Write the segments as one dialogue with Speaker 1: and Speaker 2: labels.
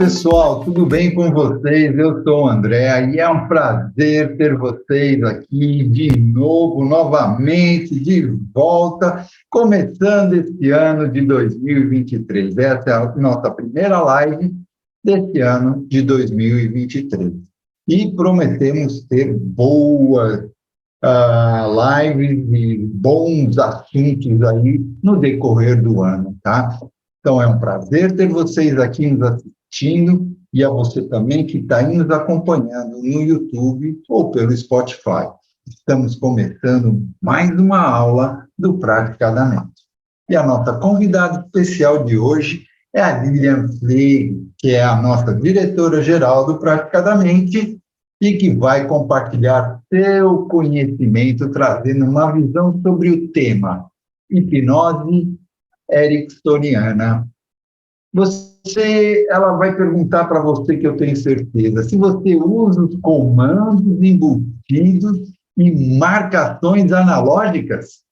Speaker 1: pessoal, tudo bem com vocês? Eu sou o André e é um prazer ter vocês aqui de novo, novamente, de volta, começando este ano de 2023. Essa é a nossa primeira live deste ano de 2023. E prometemos ter boas lives e bons assuntos aí no decorrer do ano, tá? Então, é um prazer ter vocês aqui nos assistindo e a você também que está aí nos acompanhando no YouTube ou pelo Spotify. Estamos começando mais uma aula do Praticadamente. E a nossa convidada especial de hoje é a Lilian Fleig, que é a nossa diretora-geral do Praticadamente e que vai compartilhar seu conhecimento, trazendo uma visão sobre o tema hipnose ericksoniana. Ela vai perguntar para você, que eu tenho certeza, se você usa os comandos embutidos e marcações analógicas.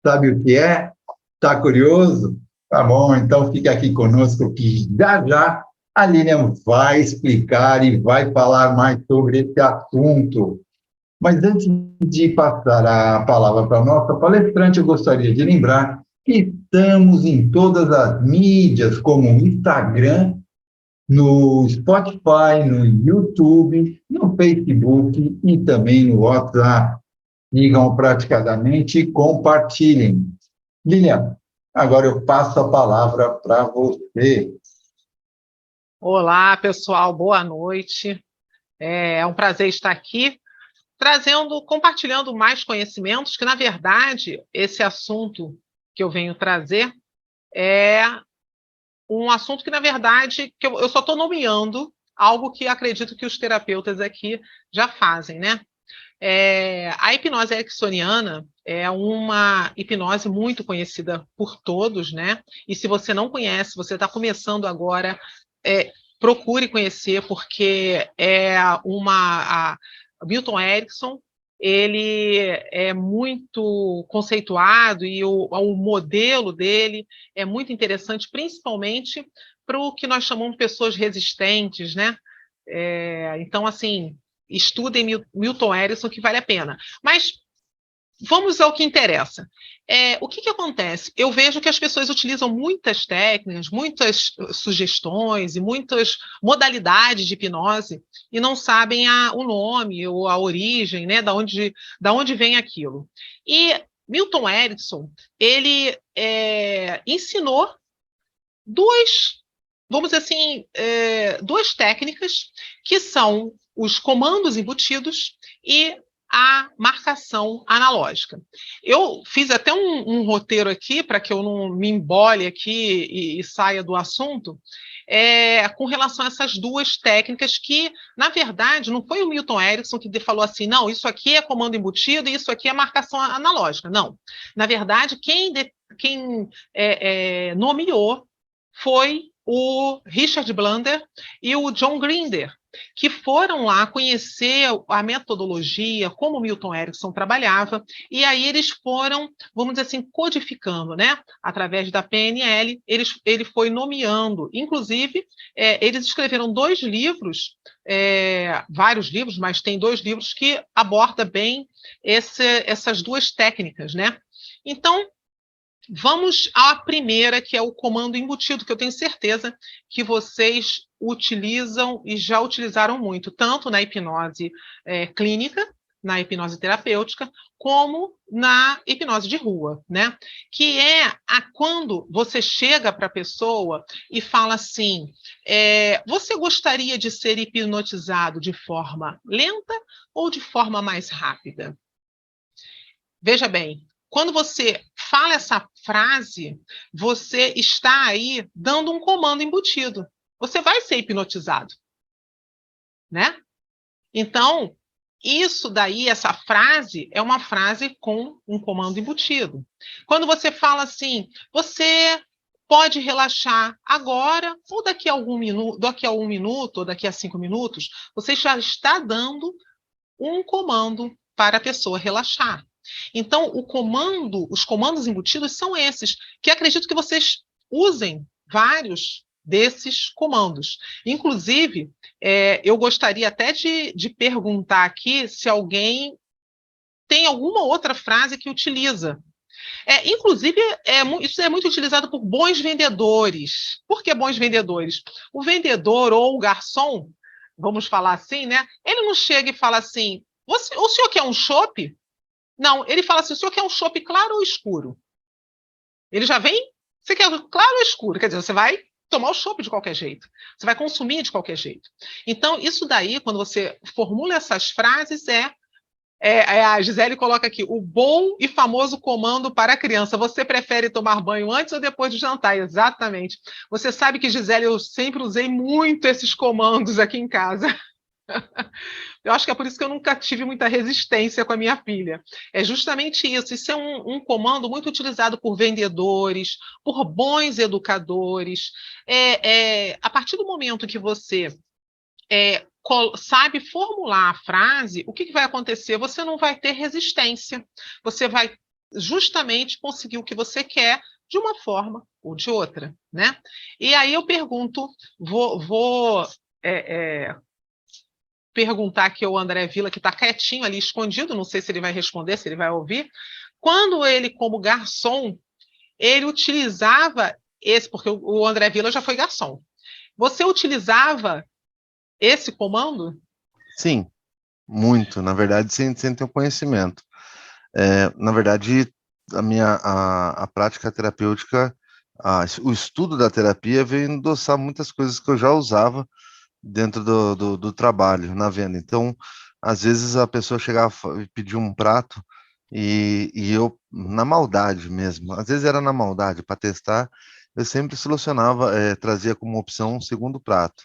Speaker 1: Sabe o que é? Está curioso? Tá bom, então fica aqui conosco que já a Lilian vai explicar e vai falar mais sobre esse assunto. Mas antes de passar a palavra para a nossa palestrante, eu gostaria de lembrar que estamos em todas as mídias, como o Instagram, no Spotify, no YouTube, no Facebook e também no WhatsApp. Sigam praticadamente e compartilhem. Lilian, agora eu passo a palavra para você.
Speaker 2: Olá, pessoal, boa noite. É um prazer estar aqui compartilhando mais conhecimentos, que, na verdade, esse assunto que eu venho trazer é um assunto que, na verdade, que eu só estou nomeando algo que acredito que os terapeutas aqui já fazem, né? A hipnose ericksoniana é uma hipnose muito conhecida por todos, né? E se você não conhece, você está começando agora, procure conhecer, porque Milton Erickson, ele é muito conceituado e o modelo dele é muito interessante, principalmente para o que nós chamamos de pessoas resistentes, né? Então, assim, estudem Milton Erickson, que vale a pena. Mas vamos ao que interessa. O que acontece? Eu vejo que as pessoas utilizam muitas técnicas, muitas sugestões e muitas modalidades de hipnose e não sabem o nome ou a origem, né, da onde vem aquilo. E Milton Erickson, ele ensinou vamos dizer assim, duas técnicas que são os comandos embutidos e a marcação analógica. Eu fiz até um roteiro aqui, para que eu não me embole aqui e saia do assunto, com relação a essas duas técnicas que, na verdade, não foi o Milton Erickson que falou assim, não, isso aqui é comando embutido e isso aqui é marcação analógica. Não. Na verdade, quem nomeou foi o Richard Blonder e o John Grinder, que foram lá conhecer a metodologia, como o Milton Erickson trabalhava, e aí eles foram, vamos dizer assim, codificando, né? Através da PNL, ele foi nomeando. Inclusive, eles escreveram 2 livros, vários livros, mas tem 2 livros que abordam bem essas duas técnicas, né? Então, vamos à primeira, que é o comando embutido, que eu tenho certeza que vocês utilizam e já utilizaram muito, tanto na hipnose clínica, na hipnose terapêutica, como na hipnose de rua, né? Que é quando você chega para a pessoa e fala assim, você gostaria de ser hipnotizado de forma lenta ou de forma mais rápida? Veja bem, quando você fala essa frase, você está aí dando um comando embutido. Você vai ser hipnotizado, né? Então, isso daí, essa frase, é uma frase com um comando embutido. Quando você fala assim, você pode relaxar agora, ou daqui a um minuto, ou daqui a 5 minutos, você já está dando um comando para a pessoa relaxar. Então, os comandos embutidos são esses, que acredito que vocês usem vários desses comandos. Inclusive, eu gostaria até de perguntar aqui se alguém tem alguma outra frase que utiliza. Inclusive, isso é muito utilizado por bons vendedores. Por que bons vendedores? O vendedor ou o garçom, vamos falar assim, né? Ele não chega e fala assim, o senhor quer um chopp? Não, ele fala assim, o senhor quer um chopp claro ou escuro? Ele já vem, você quer claro ou escuro? Quer dizer, você vai tomar o chopp de qualquer jeito. Você vai consumir de qualquer jeito. Então, isso daí, quando você formula essas frases, a Gisele coloca aqui, o bom e famoso comando para a criança. Você prefere tomar banho antes ou depois de jantar? Exatamente. Você sabe que, Gisele, eu sempre usei muito esses comandos aqui em casa. Eu acho que é por isso que eu nunca tive muita resistência com a minha filha. É justamente isso. Isso é um comando muito utilizado por vendedores, por bons educadores. A partir do momento que você sabe formular a frase, o que vai acontecer? Você não vai ter resistência. Você vai justamente conseguir o que você quer de uma forma ou de outra, né? E aí eu pergunto, vou perguntar aqui ao André Vila, que está quietinho ali, escondido, não sei se ele vai responder, se ele vai ouvir. Quando ele, como garçom, ele utilizava porque o André Vila já foi garçom. Você utilizava esse comando?
Speaker 3: Sim, muito. Na verdade, sem ter o conhecimento. Na verdade, a prática terapêutica, o estudo da terapia veio endossar muitas coisas que eu já usava dentro do trabalho, na venda. Então, às vezes a pessoa chegava e pedia um prato e eu, na maldade mesmo, às vezes era na maldade, para testar, eu sempre solucionava, trazia como opção um segundo prato.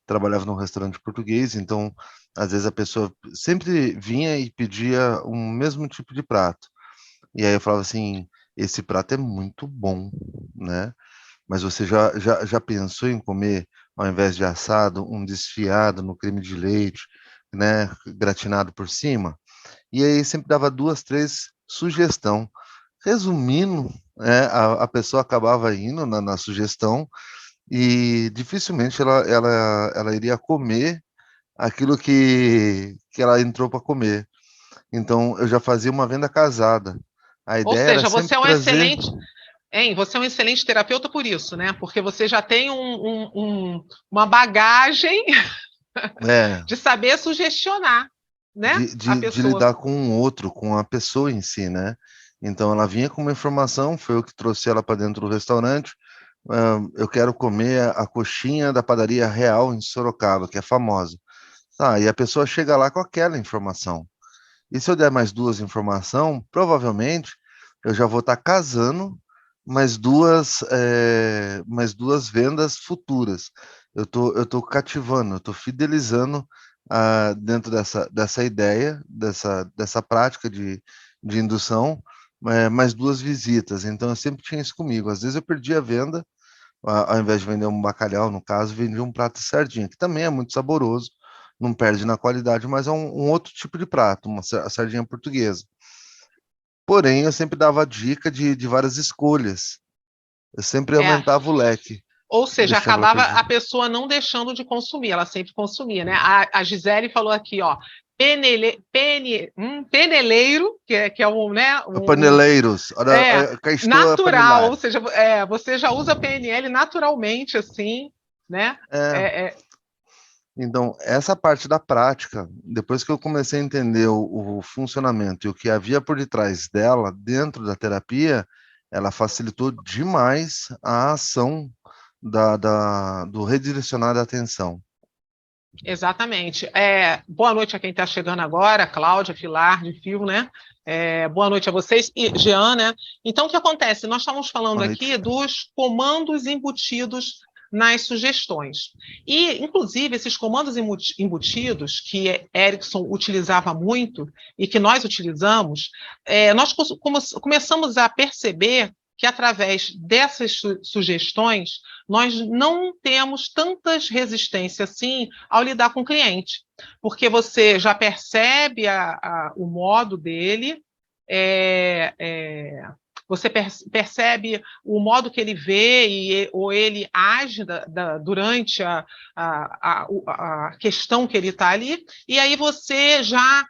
Speaker 3: Trabalhava num restaurante português, então, às vezes a pessoa sempre vinha e pedia o mesmo tipo de prato. E aí eu falava assim, esse prato é muito bom, né? Mas você já pensou em comer, ao invés de assado, um desfiado no creme de leite, né, gratinado por cima? E aí sempre dava duas, três sugestão. Resumindo, a pessoa acabava indo na sugestão e dificilmente ela iria comer aquilo que ela entrou para comer. Então eu já fazia uma venda casada. A
Speaker 2: Ou
Speaker 3: ideia era
Speaker 2: seja, você
Speaker 3: sempre
Speaker 2: é um
Speaker 3: trazer.
Speaker 2: excelente, hein? Você é um excelente terapeuta por isso, né? Porque você já tem uma bagagem
Speaker 3: É,
Speaker 2: de saber sugestionar, né? A
Speaker 3: de
Speaker 2: pessoa.
Speaker 3: lidar com o outro, com a pessoa em si, né? Então ela vinha com uma informação, foi eu que trouxe ela para dentro do restaurante. Eu quero comer a coxinha da padaria Real em Sorocaba, que é famosa. Tá, e a pessoa chega lá com aquela informação. E se eu der mais duas informações, provavelmente eu já vou estar casando mais duas vendas futuras. Eu tô cativando, eu estou fidelizando dentro dessa ideia, dessa prática de indução, mais duas visitas. Então eu sempre tinha isso comigo. Às vezes eu perdia a venda, ao invés de vender um bacalhau, no caso, vendia um prato de sardinha, que também é muito saboroso, não perde na qualidade, mas é um outro tipo de prato, a sardinha portuguesa. Porém, eu sempre dava a dica de várias escolhas. Eu sempre
Speaker 2: É,
Speaker 3: aumentava o leque.
Speaker 2: ou seja,
Speaker 3: Deixava ela
Speaker 2: acabava
Speaker 3: pedir.
Speaker 2: a pessoa não deixando de consumir, ela sempre consumia, né? A Gisele falou aqui, ó, peneleiro, que é
Speaker 3: Paneleiros,
Speaker 2: é
Speaker 3: ora, cá estou a
Speaker 2: natural, ou
Speaker 3: panelar.
Speaker 2: seja, você já usa PNL naturalmente, assim, né?
Speaker 3: É,
Speaker 2: É, é,
Speaker 3: então, essa parte da prática, depois que eu comecei a entender o funcionamento e o que havia por detrás dela, dentro da terapia, ela facilitou demais a ação do redirecionar da atenção.
Speaker 2: exatamente. Boa noite a quem está chegando agora, Cláudia, Pilar, de Fio, né? Boa noite a vocês. E Jean, né? Então, o que acontece? Nós estamos falando
Speaker 3: Boa
Speaker 2: aqui
Speaker 3: noite.
Speaker 2: dos comandos embutidos nas sugestões. E, inclusive, esses comandos embutidos, que Erickson utilizava muito e que nós utilizamos, nós começamos a perceber que, através dessas sugestões, nós não temos tantas resistências assim ao lidar com o cliente, porque você já percebe o modo dele, você percebe o modo que ele vê ou ele age durante a questão que ele está ali, e aí você já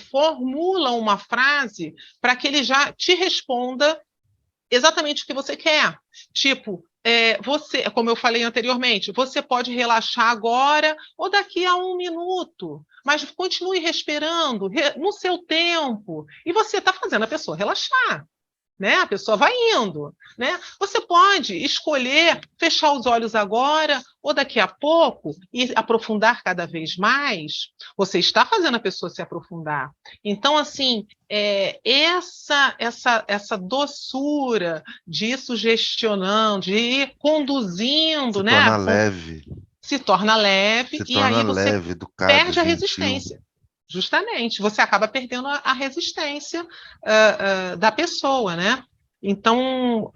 Speaker 2: formula uma frase para que ele já te responda exatamente o que você quer. Tipo, você, como eu falei anteriormente, você pode relaxar agora ou daqui a 1 minuto, mas continue respirando no seu tempo, e você está fazendo a pessoa relaxar. Né? A pessoa vai indo, né? Você pode escolher fechar os olhos agora ou daqui a pouco e aprofundar cada vez mais. Você está fazendo a pessoa se aprofundar. Então, assim, essa doçura de ir sugestionando, de ir conduzindo,
Speaker 3: Se
Speaker 2: né?
Speaker 3: torna leve.
Speaker 2: Se torna leve
Speaker 3: Se
Speaker 2: e
Speaker 3: torna
Speaker 2: aí você
Speaker 3: leve, educado,
Speaker 2: perde a
Speaker 3: gentil.
Speaker 2: resistência. Justamente, você acaba perdendo a resistência da pessoa, né? Então,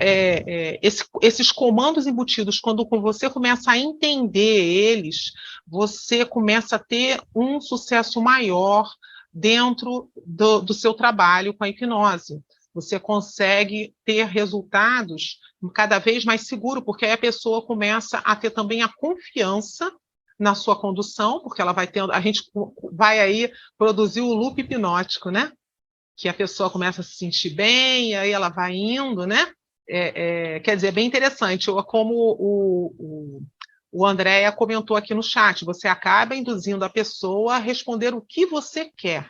Speaker 2: esses comandos embutidos, quando você começa a entender eles, você começa a ter um sucesso maior dentro do seu trabalho com a hipnose. Você consegue ter resultados cada vez mais seguros, porque aí a pessoa começa a ter também a confiança na sua condução, porque ela vai tendo, a gente vai aí produzir o loop hipnótico, né? Que a pessoa começa a se sentir bem, e aí ela vai indo, né? Quer dizer, é bem interessante, como o Andréa comentou aqui no chat, você acaba induzindo a pessoa a responder o que você quer.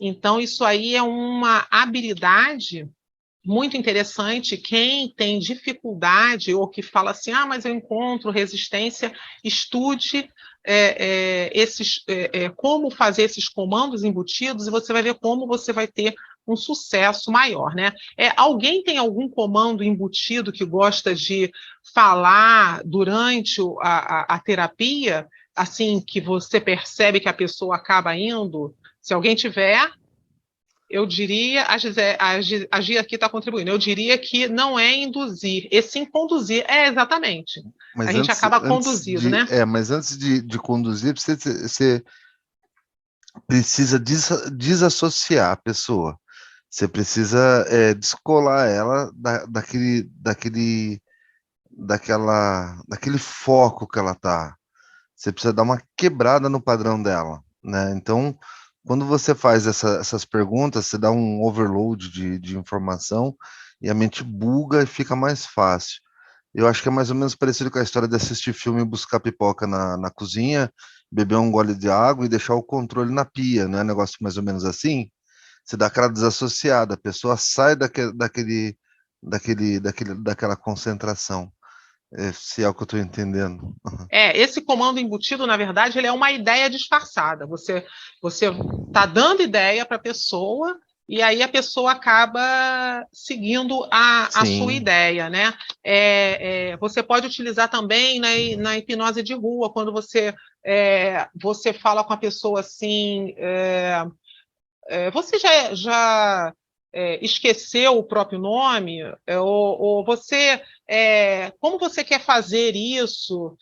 Speaker 2: Então, isso aí é uma habilidade muito interessante. Quem tem dificuldade ou que fala assim, mas eu encontro resistência, estude como fazer esses comandos embutidos e você vai ver como você vai ter um sucesso maior, né? Alguém tem algum comando embutido que gosta de falar durante a terapia, assim, que você percebe que a pessoa acaba indo? Se alguém tiver, eu diria, a Gia aqui está contribuindo, eu diria que não é induzir, e sim conduzir. Exatamente.
Speaker 3: Mas
Speaker 2: a gente acaba conduzido, né?
Speaker 3: Mas antes de conduzir, você precisa desassociar a pessoa. Você precisa descolar ela daquele foco que ela está. Você precisa dar uma quebrada no padrão dela, né? Então, quando você faz essas perguntas, você dá um overload de informação e a mente buga e fica mais fácil. Eu acho que é mais ou menos parecido com a história de assistir filme e buscar pipoca na cozinha, beber um gole de água e deixar o controle na pia, não é um negócio mais ou menos assim? Você dá aquela desassociada, a pessoa sai daquela concentração. Se é o que eu estou entendendo.
Speaker 2: Esse comando embutido, na verdade, ele é uma ideia disfarçada. Você está dando ideia para a pessoa e aí a pessoa acaba seguindo a sua ideia, né? Você pode utilizar também na hipnose de rua, quando você fala com a pessoa assim, você já esqueceu o próprio nome? Ou você, como você quer fazer isso?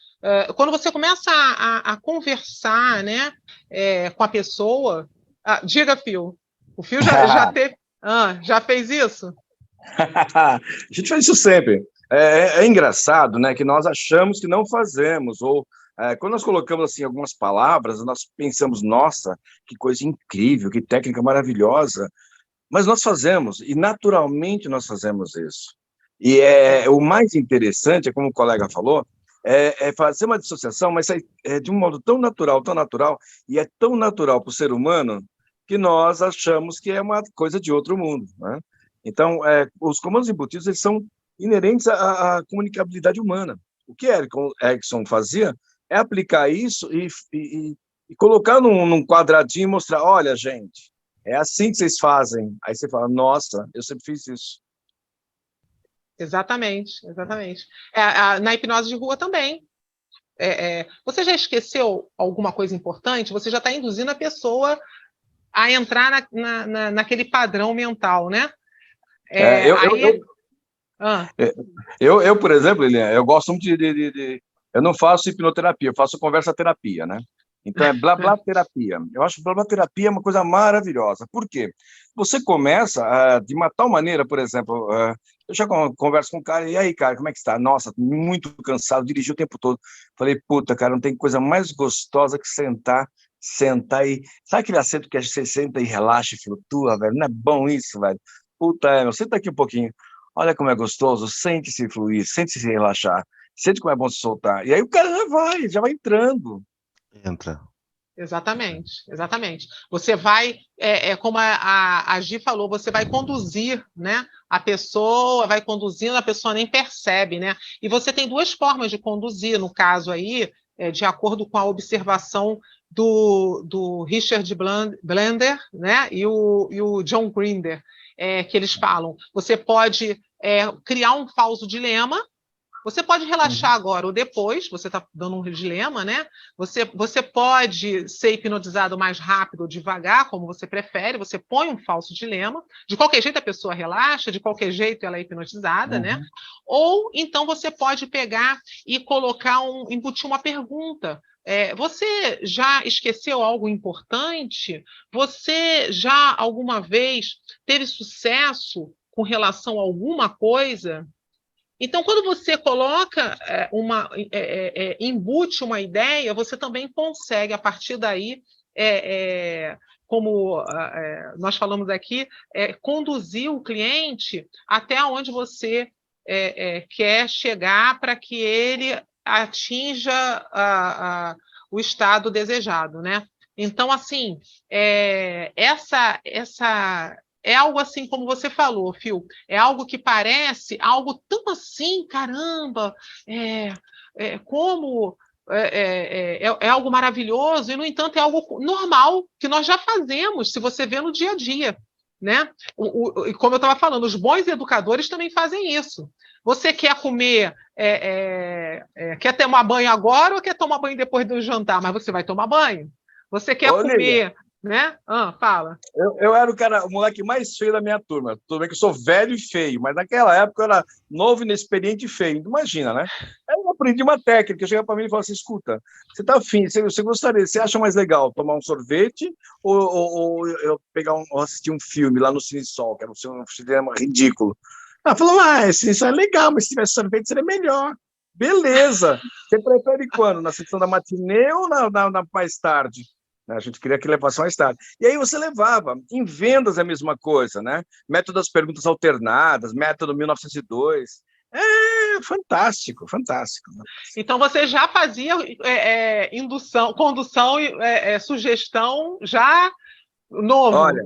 Speaker 2: Quando você começa a conversar, né, com a pessoa, diga, Phil. O Phil já teve, já fez isso?
Speaker 4: A gente faz isso sempre. É engraçado, né, que nós achamos que não fazemos, ou quando nós colocamos assim algumas palavras, nós pensamos, nossa, que coisa incrível, que técnica maravilhosa, mas nós fazemos, e naturalmente nós fazemos isso. E o mais interessante, como o colega falou, fazer uma dissociação, mas de um modo tão natural, e é tão natural para o ser humano, que nós achamos que é uma coisa de outro mundo, né? Então, os comandos embutidos, eles são inerentes à comunicabilidade humana. O que Erickson fazia é aplicar isso e colocar num quadradinho e mostrar, olha, gente, é assim que vocês fazem. Aí você fala, nossa, eu sempre fiz isso.
Speaker 2: Exatamente. Na hipnose de rua também. Você já esqueceu alguma coisa importante? Você já está induzindo a pessoa a entrar naquele padrão mental, né?
Speaker 4: Eu, por exemplo, Lilian, eu gosto muito eu não faço hipnoterapia, eu faço conversa-terapia, né? Então, é blá blá terapia. Eu acho que blá blá terapia é uma coisa maravilhosa. Por quê? Você começa de uma tal maneira, por exemplo, eu já converso com o cara, e aí, cara, como é que está? Nossa, muito cansado, dirigi o tempo todo. Falei, puta, cara, não tem coisa mais gostosa que sentar e... Sabe aquele assento que você senta e relaxa e flutua, velho? Não é bom isso, velho? Puta, meu, senta aqui um pouquinho. Olha como é gostoso, sente-se fluir, sente-se relaxar, sente como é bom se soltar. E aí o cara já vai entrando.
Speaker 3: Entra.
Speaker 2: Exatamente, exatamente. Você vai, como a Gi falou, você vai conduzir, né? A pessoa vai conduzindo, a pessoa nem percebe, né? E você tem duas formas de conduzir, no caso aí, de acordo com a observação do Richard Blender, né? E o John Grinder, que eles falam. Você pode criar um falso dilema. Você pode relaxar agora ou depois, você está dando um dilema, né? Você pode ser hipnotizado mais rápido ou devagar, como você prefere, você põe um falso dilema. De qualquer jeito a pessoa relaxa, de qualquer jeito ela é hipnotizada, né? Ou então você pode pegar e embutir uma pergunta. Você já esqueceu algo importante? Você já alguma vez teve sucesso com relação a alguma coisa? Então, quando você coloca embute uma ideia, você também consegue, a partir daí, como nós falamos aqui, conduzir o cliente até onde você quer chegar para que ele atinja o estado desejado, né? Então, assim, é algo assim como você falou, Phil. É algo que parece algo tão assim, caramba, como é algo maravilhoso, e, no entanto, é algo normal, que nós já fazemos, se você vê no dia a dia. Né? E como eu estava falando, os bons educadores também fazem isso. Você quer comer, quer tomar banho agora ou quer tomar banho depois do jantar? Mas você vai tomar banho. Você quer comer... Né? Fala.
Speaker 4: Eu era o moleque mais feio da minha turma. Tudo bem que eu sou velho e feio, mas naquela época eu era novo, inexperiente e feio. Imagina, né? Aí eu aprendi uma técnica. Eu chegava para mim e falava assim: escuta, você tá afim, você gostaria, você acha mais legal tomar um sorvete ou eu assistir um filme lá no Cine Sol, que era um cinema ridículo? Ela falou: isso é legal, mas se tivesse sorvete seria melhor. Beleza. Você prefere quando? Na sessão da matinê ou na mais tarde? A gente queria que levasse mais tarde. E aí você levava. Em vendas é a mesma coisa, né? Método das perguntas alternadas, método 1902. Fantástico, fantástico.
Speaker 2: Então você já fazia condução, sugestão já novo.
Speaker 4: Olha,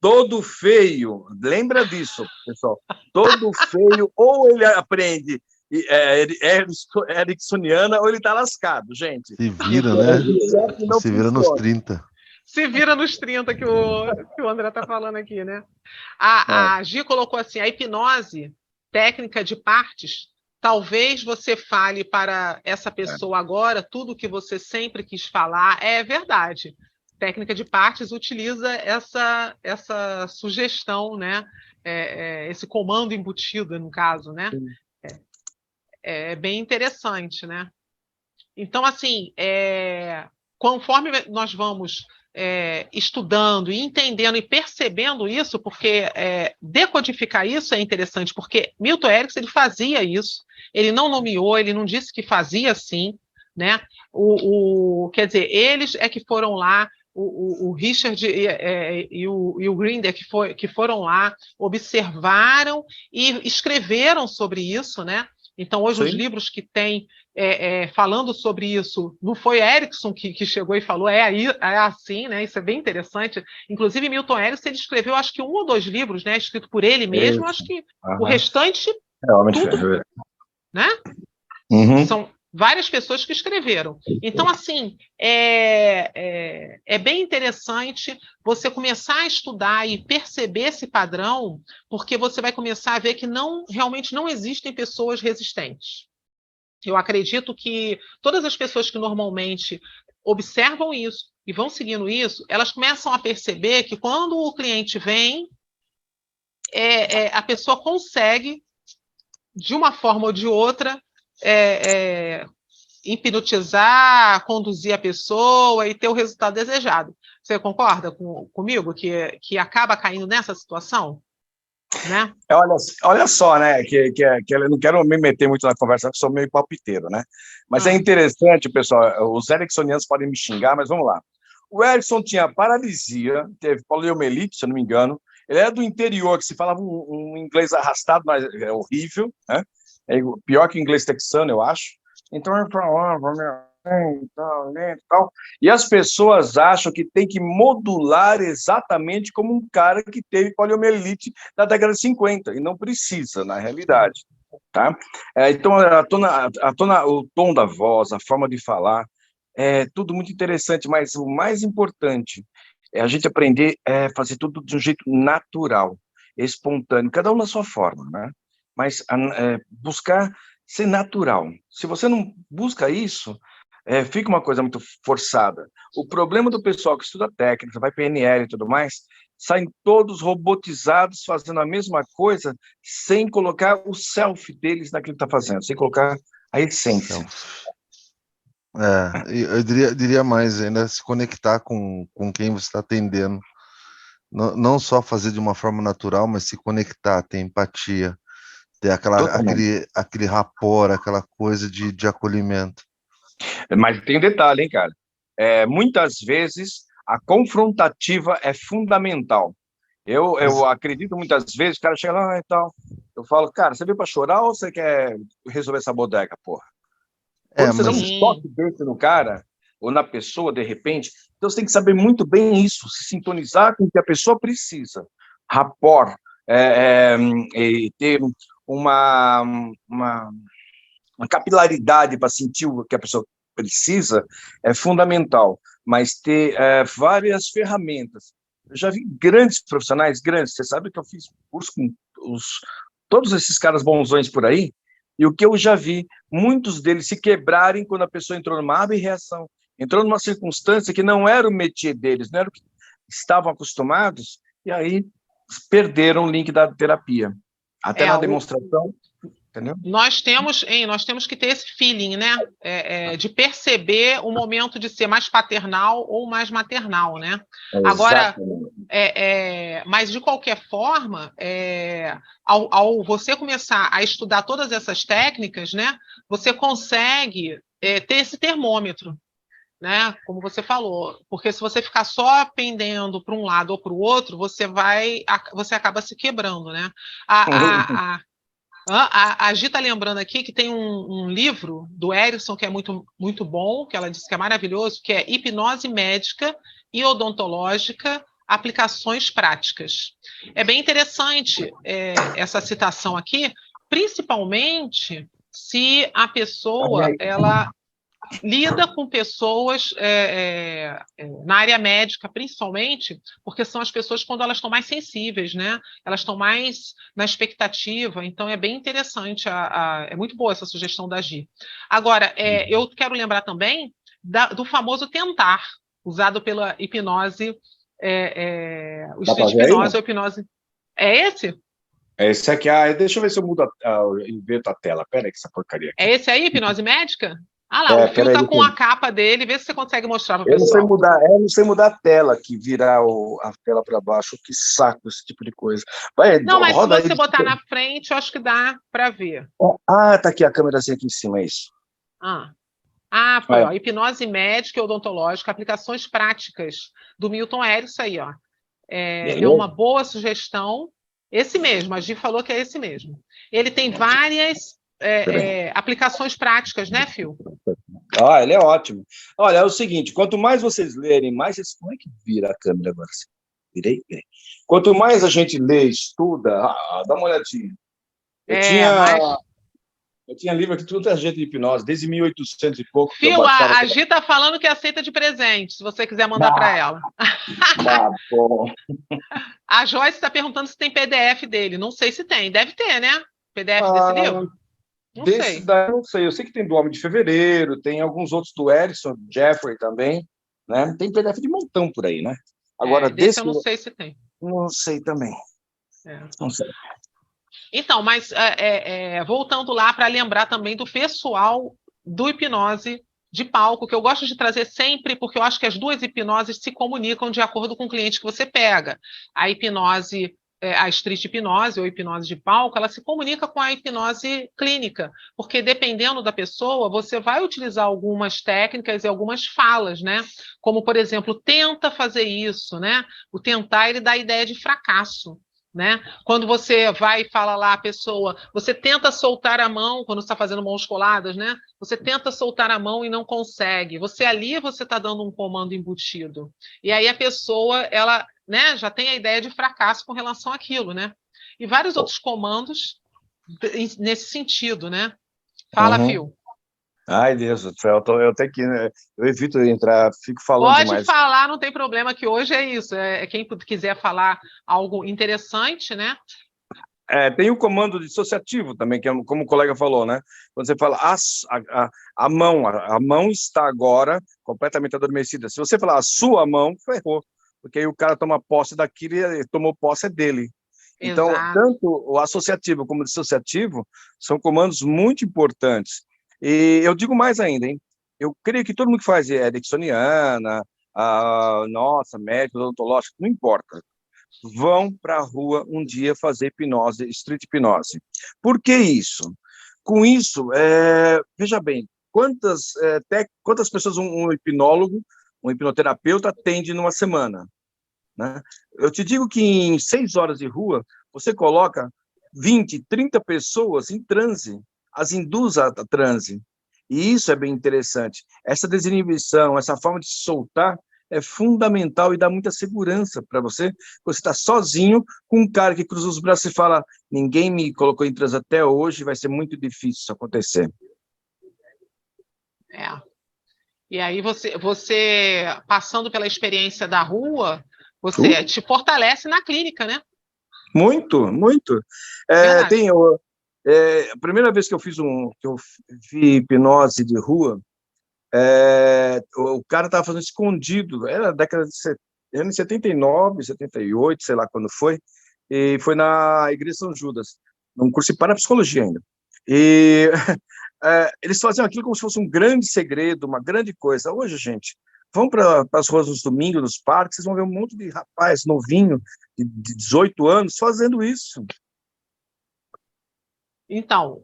Speaker 4: todo feio, lembra disso, pessoal? Todo feio, ou ele aprende ericksoniana ou ele tá lascado, gente.
Speaker 3: Se vira, né? Se vira nos 30.
Speaker 2: Se vira nos 30 que o André tá falando aqui, né? A Gi colocou assim, a hipnose, técnica de partes, talvez você fale para essa pessoa agora tudo que você sempre quis falar, é verdade. Técnica de partes utiliza essa sugestão, né? Esse comando embutido, no caso, né? É bem interessante, né? Então, assim, conforme nós vamos estudando e entendendo e percebendo isso, porque decodificar isso é interessante, porque Milton Erickson ele fazia isso, ele não nomeou, ele não disse que fazia assim, né? Quer dizer, eles que foram lá, o Richard e o Grinder que foram lá, observaram e escreveram sobre isso, né? Então, hoje, os livros que tem falando sobre isso, não foi Erickson que chegou e falou, é assim, né? Isso é bem interessante. Inclusive, Milton Erickson ele escreveu, acho que 1 ou 2 livros, né? Escrito por ele mesmo, acho que o restante, tudo, né? São várias pessoas que escreveram. Então, assim, é bem interessante você começar a estudar e perceber esse padrão, porque você vai começar a ver que realmente não existem pessoas resistentes. Eu acredito que todas as pessoas que normalmente observam isso e vão seguindo isso, elas começam a perceber que quando o cliente vem, a pessoa consegue, de uma forma ou de outra, hipnotizar, conduzir a pessoa e ter o resultado desejado. Você concorda comigo que acaba caindo nessa situação? Né?
Speaker 4: Olha só, né? Que eu não quero me meter muito na conversa, porque sou meio palpiteiro, né? Mas é interessante, pessoal. Os ericksonianos podem me xingar, mas vamos lá. O Erickson tinha paralisia, teve poliomielite, se eu não me engano. Ele era do interior, que se falava um inglês arrastado, mas é horrível, né? É pior que o inglês texano, eu acho. Então ele falava, tal. E as pessoas acham que tem que modular exatamente como um cara que teve poliomielite na década de 50, e não precisa, na realidade. Tá? Então, o tom da voz, a forma de falar, é tudo muito interessante, mas o mais importante é a gente aprender a fazer tudo de um jeito natural, espontâneo, cada um na sua forma, né? Mas buscar ser natural. Se você não busca isso, fica uma coisa muito forçada. O problema do pessoal que estuda técnica, vai PNL e tudo mais, saem todos robotizados, fazendo a mesma coisa, sem colocar o self deles naquilo que está fazendo, sem colocar a essência.
Speaker 3: Eu diria mais, ainda se conectar com quem você está atendendo. Não só fazer de uma forma natural, mas se conectar, ter empatia, ter aquele rapport, aquela coisa de acolhimento.
Speaker 4: Mas tem um detalhe, hein, cara? Muitas vezes a confrontativa é fundamental. Eu acredito muitas vezes, o cara chega lá e tal, eu falo, cara, você veio para chorar ou você quer resolver essa bodega, porra? Quando você dá um toque desse no cara, ou na pessoa, de repente, então você tem que saber muito bem isso, se sintonizar com o que a pessoa precisa. Rapport, e ter uma capilaridade para sentir o que a pessoa precisa é fundamental, mas ter várias ferramentas. Eu já vi grandes profissionais, você sabe que eu fiz curso com todos esses caras bonzões por aí, e o que eu já vi, muitos deles se quebrarem quando a pessoa entrou numa reação, entrou numa circunstância que não era o métier deles, não era o que estavam acostumados, e aí perderam o link da terapia. Até na demonstração, entendeu?
Speaker 2: Nós temos que ter esse feeling, né? De perceber o momento de ser mais paternal ou mais maternal, né? Agora, mas de qualquer forma, ao você começar a estudar todas essas técnicas, né? Você consegue ter esse termômetro, né? Como você falou, porque se você ficar só pendendo para um lado ou para o outro, você acaba se quebrando, né? A Gi está lembrando aqui que tem um livro do Erickson que é muito, muito bom, que ela disse que é maravilhoso, que é Hipnose Médica e Odontológica, Aplicações Práticas. É bem interessante essa citação aqui, principalmente se a pessoa ela lida com pessoas na área médica, principalmente, porque são as pessoas quando elas estão mais sensíveis, né? Elas estão mais na expectativa, então é bem interessante, é muito boa essa sugestão da Gi. Agora, eu quero lembrar também do famoso tentar, usado pela hipnose, o estilo de hipnose ou hipnose. É esse?
Speaker 4: É esse aqui. Deixa eu ver se eu mudo invento a tela. Pera aí, que essa porcaria aqui.
Speaker 2: É esse aí, hipnose médica? Lá, o Fio tá com a capa dele, vê se você consegue mostrar para o pessoal.
Speaker 4: Eu não sei mudar a tela aqui, virar a tela para baixo, que saco esse tipo de coisa. Mas
Speaker 2: se você botar na frente, eu acho que dá para ver.
Speaker 4: Tá aqui a câmerazinha aqui em cima, é isso.
Speaker 2: Foi, ó, hipnose médica e odontológica, aplicações práticas do Milton Erickson aí, ó. É uma boa sugestão. Esse mesmo, a Gi falou que é esse mesmo. Ele tem várias aplicações práticas, né, Fio?
Speaker 4: Ele é ótimo. Olha, é o seguinte, quanto mais vocês lerem, mais... Como é que vira a câmera agora? Virei. Quanto mais a gente lê, estuda, dá uma olhadinha. Eu tinha livro aqui, tudo é jeito de hipnose, desde 1800 e pouco.
Speaker 2: Fio, a Gi está falando que aceita de presente, se você quiser mandar para ela.
Speaker 4: Bom.
Speaker 2: A Joyce está perguntando se tem PDF dele. Não sei se tem. Deve ter, né? PDF desse livro?
Speaker 4: Não sei. Eu sei que tem do Homem de Fevereiro, tem alguns outros do Erickson, Jeffrey também, né? Tem PDF de montão por aí, né? Agora,
Speaker 2: desse eu não sei se tem.
Speaker 4: Não sei também. Não sei.
Speaker 2: Então, mas voltando lá para lembrar também do pessoal do hipnose de palco, que eu gosto de trazer sempre, porque eu acho que as duas hipnoses se comunicam de acordo com o cliente que você pega. A hipnose, a street hipnose ou hipnose de palco, ela se comunica com a hipnose clínica, porque dependendo da pessoa, você vai utilizar algumas técnicas e algumas falas, né? Como, por exemplo, tenta fazer isso, né? O tentar, ele dá a ideia de fracasso. Né? Quando você vai e fala lá a pessoa, você tenta soltar a mão quando está fazendo mãos coladas, né? Você tenta soltar a mão e não consegue. Você está dando um comando embutido. E aí a pessoa, ela, né, já tem a ideia de fracasso com relação àquilo, né? E vários outros comandos nesse sentido, né? Fala, Phil.
Speaker 4: Ai, Deus do céu, eu tenho que, né, eu evito entrar, fico falando
Speaker 2: Pode
Speaker 4: demais.
Speaker 2: falar, não tem problema, que hoje é isso. Quem quiser falar algo interessante, né?
Speaker 4: Tem o comando dissociativo também, que é como o colega falou, né? Quando você fala a mão está agora completamente adormecida. Se você falar a sua mão, ferrou, porque aí o cara toma posse daquilo e ele tomou posse dele. Então,
Speaker 2: Exato.
Speaker 4: tanto o associativo como o dissociativo são comandos muito importantes. E eu digo mais ainda, hein? Eu creio que todo mundo que faz ericksoniana, nossa, médico, odontológico, não importa. Vão para a rua um dia fazer hipnose, street hipnose. Por que isso? Com isso, veja bem, quantas pessoas um hipnólogo, um hipnoterapeuta atende numa semana? Né? Eu te digo que em 6 horas de rua, você coloca 20, 30 pessoas em transe, as induz a transe. E isso é bem interessante. Essa desinibição, essa forma de se soltar, é fundamental e dá muita segurança para você. Você está sozinho com um cara que cruza os braços e fala: ninguém me colocou em transe até hoje, vai ser muito difícil isso acontecer.
Speaker 2: E aí você passando pela experiência da rua, você te fortalece na clínica, né?
Speaker 4: Muito, muito. A primeira vez que eu vi hipnose de rua, o cara estava fazendo escondido, era década de anos 79, 78, sei lá quando foi, e foi na Igreja São Judas, num curso de parapsicologia ainda. E eles faziam aquilo como se fosse um grande segredo, uma grande coisa. Hoje, gente, vão para as ruas nos domingos, nos parques, vocês vão ver um monte de rapaz novinho, de 18 anos, fazendo isso.
Speaker 2: Então,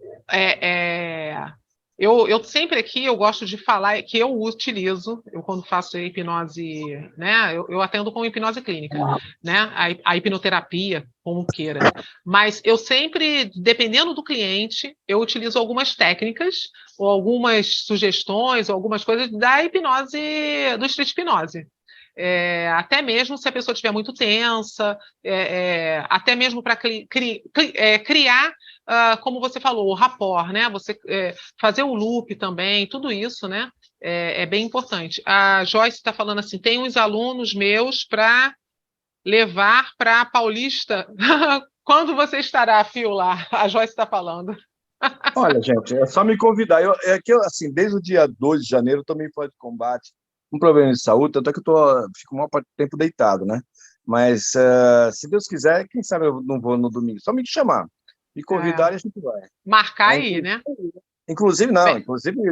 Speaker 2: eu sempre aqui eu gosto de falar que eu utilizo, eu quando faço hipnose, né, eu atendo com hipnose clínica, né, a hipnoterapia, como queira. Mas eu sempre, dependendo do cliente, eu utilizo algumas técnicas, ou algumas sugestões, ou algumas coisas da hipnose, do street hipnose. Até mesmo se a pessoa estiver muito tensa, até mesmo para criar, como você falou, o rapport, né? Você fazer o loop também, tudo isso, né? É bem importante. A Joyce está falando assim: tem uns alunos meus para levar para Paulista. Quando você estará, Phil, lá? A Joyce está falando.
Speaker 4: Olha, gente, é só me convidar. Assim, desde o dia 2 de janeiro, eu tomei fora de combate, um problema de saúde, tanto é que eu fico uma parte do tempo deitado, né? Mas, se Deus quiser, quem sabe eu não vou no domingo. Só me chamar, me convidar e a gente vai.
Speaker 2: Marcar aí, né?
Speaker 4: Inclusive,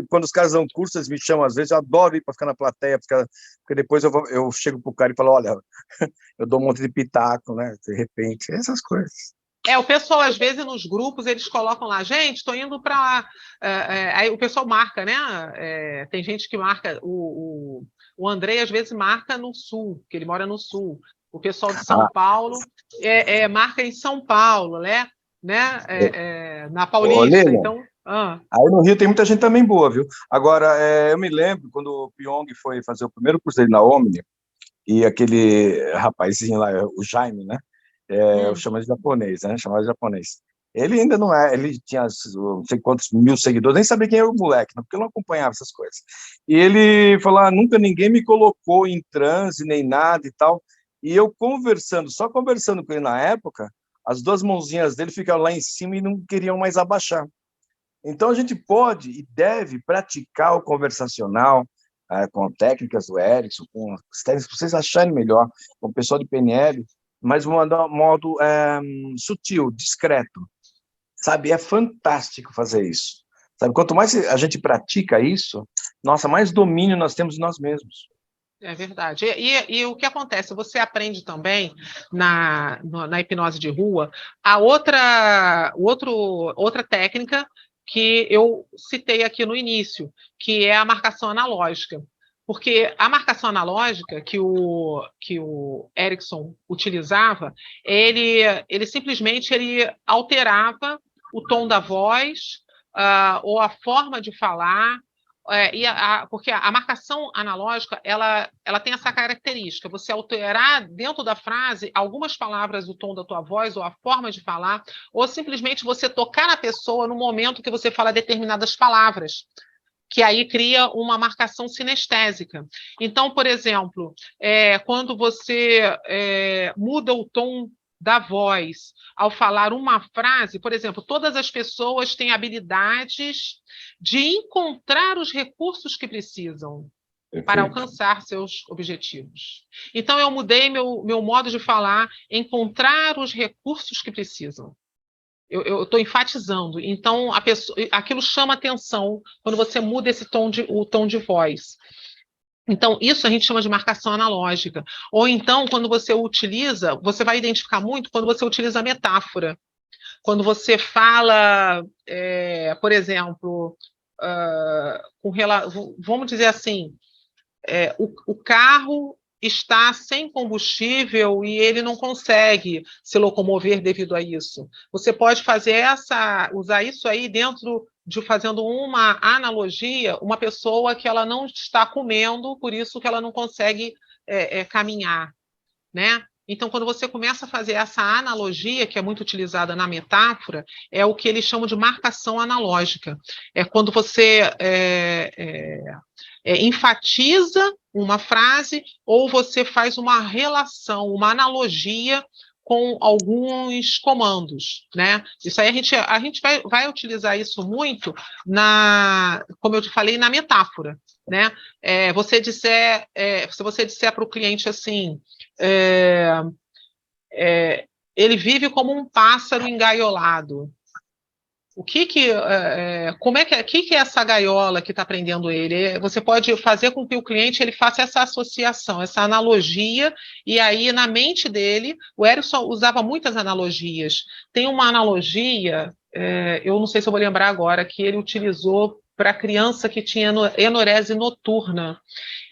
Speaker 4: quando os caras dão curso, eles me chamam às vezes, eu adoro ir para ficar na plateia, porque depois eu chego pro cara e falo: olha, eu dou um monte de pitaco, né? De repente, essas coisas.
Speaker 2: O pessoal, às vezes, nos grupos, eles colocam lá: gente, estou indo para... aí o pessoal marca, né? Tem gente que marca... O Andrei, às vezes, marca no Sul, porque ele mora no Sul. O pessoal de São Paulo marca em São Paulo, né? Na Paulista. Então...
Speaker 4: Aí no Rio tem muita gente também boa, viu? Agora, eu me lembro quando o Pyong foi fazer o primeiro curso dele na Omni, e aquele rapazinho lá, o Jaime, né? Eu chamo de japonês, né? Chamava de japonês. Ele ainda não ele tinha não sei quantos mil seguidores, nem sabia quem era o moleque, porque eu não acompanhava essas coisas. E ele falou: nunca ninguém me colocou em transe, nem nada e tal. E eu só conversando com ele na época, as duas mãozinhas dele ficaram lá em cima e não queriam mais abaixar. Então, a gente pode e deve praticar o conversacional com técnicas do Erickson, com as técnicas que vocês acharem melhor, com o pessoal de PNL, mas de um modo sutil, discreto. Sabe, é fantástico fazer isso. Sabe, quanto mais a gente pratica isso, nossa, mais domínio nós temos de nós mesmos.
Speaker 2: É verdade. E o que acontece? Você aprende também na hipnose de rua outra técnica que eu citei aqui no início, que é a marcação analógica. Porque a marcação analógica que o Erickson utilizava, ele simplesmente alterava o tom da voz, ou a forma de falar, porque a marcação analógica ela tem essa característica, você alterar dentro da frase algumas palavras, o tom da tua voz, ou a forma de falar, ou simplesmente você tocar na pessoa no momento que você fala determinadas palavras, que aí cria uma marcação sinestésica. Então, por exemplo, quando você muda o tom da voz ao falar uma frase, por exemplo, todas as pessoas têm habilidades de encontrar os recursos que precisam para alcançar seus objetivos. Então, eu mudei meu modo de falar, encontrar os recursos que precisam. Eu estou enfatizando. Então, aquilo chama atenção quando você muda o tom de voz. Então, isso a gente chama de marcação analógica. Ou então, quando você utiliza, você vai identificar muito quando você utiliza a metáfora. Quando você fala, por exemplo, vamos dizer assim, o carro está sem combustível e ele não consegue se locomover devido a isso. Você pode usar isso aí dentro de, fazendo uma analogia, uma pessoa que ela não está comendo, por isso que ela não consegue caminhar, né? Então, quando você começa a fazer essa analogia, que é muito utilizada na metáfora, é o que eles chamam de marcação analógica. É quando você enfatiza uma frase ou você faz uma relação, uma analogia com alguns comandos, né? Isso aí a gente vai utilizar isso muito como eu te falei, na metáfora, né? Se você disser para o cliente assim, ele vive como um pássaro engaiolado. Como é que é essa gaiola que está prendendo ele? Você pode fazer com que o cliente ele faça essa associação, essa analogia, e aí na mente dele, o Erickson usava muitas analogias. Tem uma analogia, eu não sei se eu vou lembrar agora, que ele utilizou para a criança que tinha enurese noturna.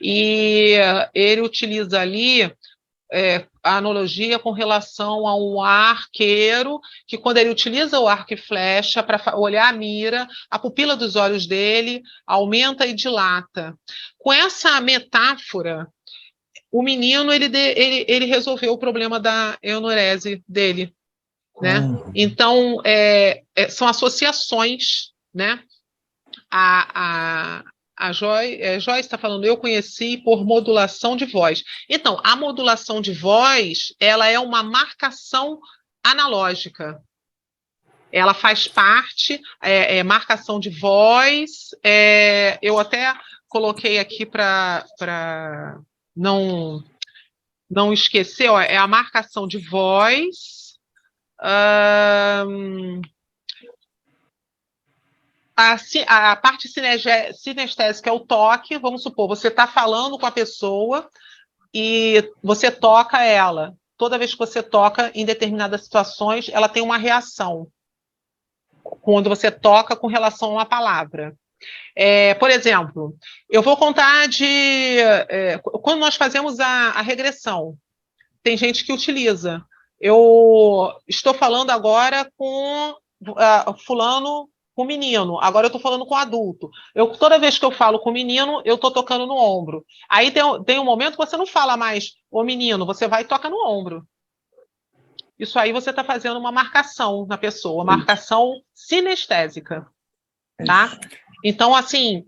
Speaker 2: E ele utiliza ali a analogia com relação a um arqueiro, que quando ele utiliza o arco e flecha para olhar a mira, a pupila dos olhos dele aumenta e dilata. Com essa metáfora, o menino ele resolveu o problema da enurese dele, né? Então, são associações, né? A Joyce está falando, eu conheci por modulação de voz. Então, a modulação de voz, ela é uma marcação analógica. Ela faz parte, marcação de voz. Eu até coloquei aqui para não esquecer, é a marcação de voz. A parte sinestésica é o toque. Vamos supor, você está falando com a pessoa e você toca ela. Toda vez que você toca em determinadas situações, ela tem uma reação quando você toca com relação a uma palavra. Por exemplo, eu vou contar quando nós fazemos a regressão, tem gente que utiliza. Eu estou falando agora com fulano, com menino, agora eu estou falando com adulto. Toda vez que eu falo com menino, eu estou tocando no ombro. Aí tem um momento que você não fala mais o menino, você vai e toca no ombro. Isso aí você está fazendo uma marcação na pessoa, marcação sinestésica, tá? Então, assim,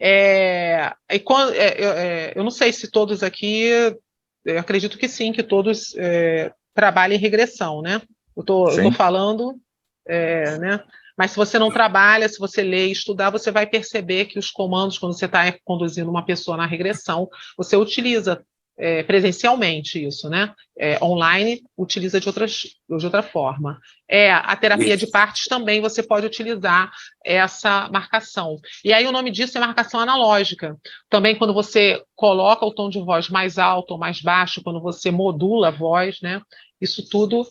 Speaker 2: eu não sei se todos aqui, eu acredito que sim, que todos trabalham em regressão, né? Eu estou falando, né? Mas se você não trabalha, se você lê e estudar, você vai perceber que os comandos, quando você está conduzindo uma pessoa na regressão, você utiliza presencialmente isso, né? Online utiliza de outra forma. A terapia de partes também você pode utilizar essa marcação. E aí o nome disso é marcação analógica. Também quando você coloca o tom de voz mais alto ou mais baixo, quando você modula a voz, né? Isso tudo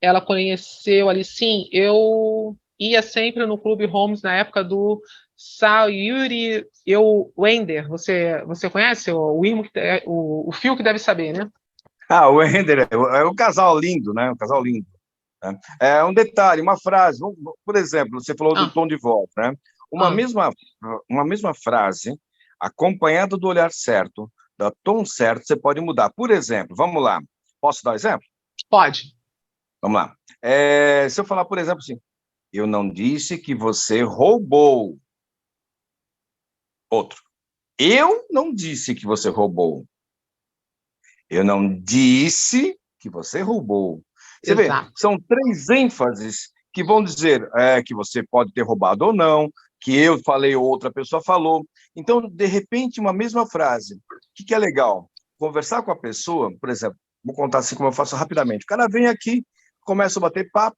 Speaker 2: ela conheceu ali, sim. Eu ia sempre no Clube Holmes na época do Sayuri Wender. Você conhece o Irmo, o Fio que deve saber, né?
Speaker 4: O Ender é um casal lindo, né? Um casal lindo. Né? Um detalhe, uma frase. Por exemplo, você falou do tom de voz, né? Uma mesma frase, acompanhada do olhar certo, do tom certo, você pode mudar. Por exemplo, vamos lá. Posso dar um exemplo?
Speaker 2: Pode.
Speaker 4: Vamos lá. Se eu falar, por exemplo, assim, eu não disse que você roubou. Outro. Eu não disse que você roubou. Eu não disse que você roubou. Você vê, são 3 ênfases que vão dizer que você pode ter roubado ou não, que eu falei ou outra pessoa falou. Então, de repente, uma mesma frase. O que é legal? Conversar com a pessoa, por exemplo, vou contar assim como eu faço rapidamente. O cara vem aqui, começa a bater papo,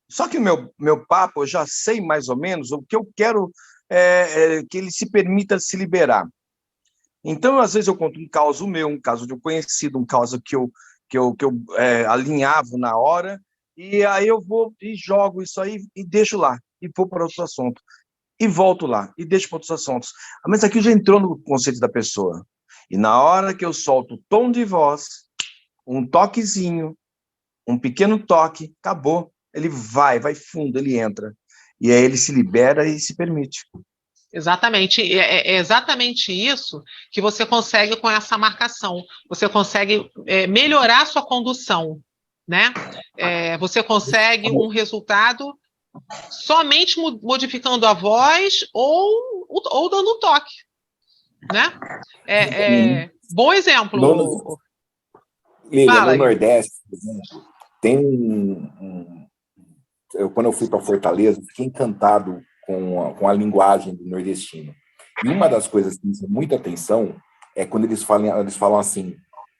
Speaker 4: só que o meu papo, eu já sei mais ou menos o que eu quero que ele se permita se liberar. Então, às vezes eu conto um caso meu, um caso de um conhecido, um caso que eu alinhavo na hora, e aí eu vou e jogo isso aí e deixo lá, e vou para outro assunto. E volto lá, e deixo para outros assuntos. Mas aqui já entrou no conceito da pessoa. E na hora que eu solto o tom de voz, um toquezinho, um pequeno toque, acabou. Ele vai fundo, ele entra. E aí ele se libera e se permite.
Speaker 2: Exatamente, é exatamente isso que você consegue com essa marcação. Você consegue melhorar a sua condução, né? Você consegue um resultado somente modificando a voz ou dando um toque, né? Bom exemplo.
Speaker 5: Liga, no Nordeste, por exemplo, tem quando eu fui para Fortaleza, fiquei encantado com a linguagem do nordestino. E uma das coisas que me chama muita atenção é quando eles falam assim: